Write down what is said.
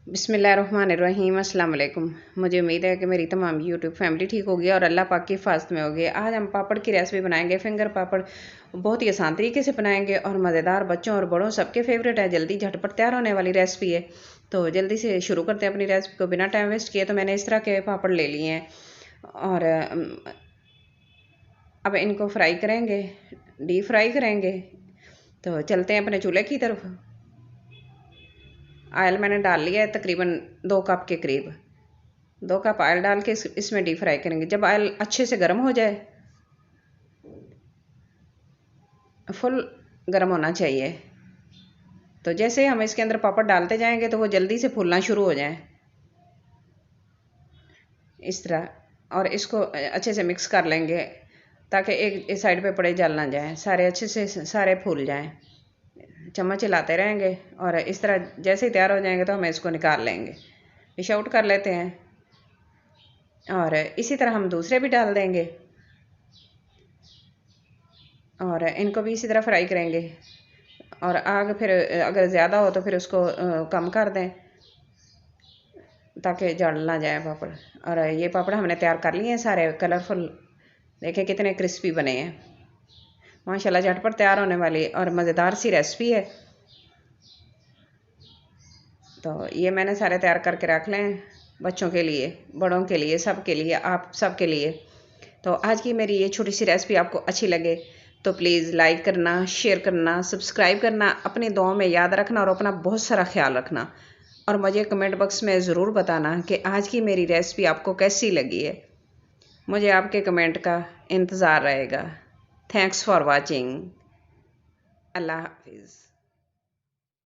बिस्मिल्लाहिर्रहमानिर्रहीम अस्सलाम वालेकुम। मुझे उम्मीद है कि मेरी तमाम यूट्यूब फैमिली ठीक होगी और अल्लाह पाक की हिफाजत में होगी। आज हम पापड़ की रेसिपी बनाएंगे। फिंगर पापड़ बहुत ही आसान तरीके से बनाएंगे और मज़ेदार, बच्चों और बड़ों सबके फेवरेट है। जल्दी झटपट तैयार होने वाली रेसिपी है। तो जल्दी से शुरू करते हैं अपनी रेसिपी को बिना टाइम वेस्ट किए। तो मैंने इस तरह के पापड़ ले लिए हैं और अब इनको फ्राई करेंगे, डीप फ्राई करेंगे। तो चलते हैं अपने चूल्हे की तरफ। ऑयल मैंने डाल लिया है तकरीबन 2 कप के करीब। 2 कप ऑयल डाल के इसमें डीप फ्राई करेंगे। जब ऑयल अच्छे से गर्म हो जाए, फुल गर्म होना चाहिए, तो जैसे हम इसके अंदर पापड़ डालते जाएंगे तो वो जल्दी से फूलना शुरू हो जाए इस तरह। और इसको अच्छे से मिक्स कर लेंगे ताकि एक साइड पे पड़े जल ना जाए, सारे अच्छे से सारे फूल जाएं। चम्मच हिलाते रहेंगे और इस तरह जैसे ही तैयार हो जाएंगे तो हम इसको निकाल लेंगे, डिश आउट कर लेते हैं। और इसी तरह हम दूसरे भी डाल देंगे और इनको भी इसी तरह फ्राई करेंगे। और आग फिर अगर ज़्यादा हो तो फिर उसको कम कर दें ताकि जल ना जाए पापड़। और ये पापड़ हमने तैयार कर लिए हैं सारे कलरफुल। देखें कितने क्रिस्पी बने हैं माशाल्लाह। झटपट तैयार होने वाली और मज़ेदार सी रेसिपी है। तो ये मैंने सारे तैयार करके रख लें, बच्चों के लिए, बड़ों के लिए, सब के लिए, आप सब के लिए। तो आज की मेरी ये छोटी सी रेसिपी आपको अच्छी लगे तो प्लीज़ लाइक करना, शेयर करना, सब्सक्राइब करना, अपनी दुआओं में याद रखना और अपना बहुत सारा ख्याल रखना। और मुझे कमेंट बॉक्स में ज़रूर बताना कि आज की मेरी रेसिपी आपको कैसी लगी है। मुझे आपके कमेंट का इंतज़ार रहेगा। Thanks for watching. अल्लाह हाफिज़।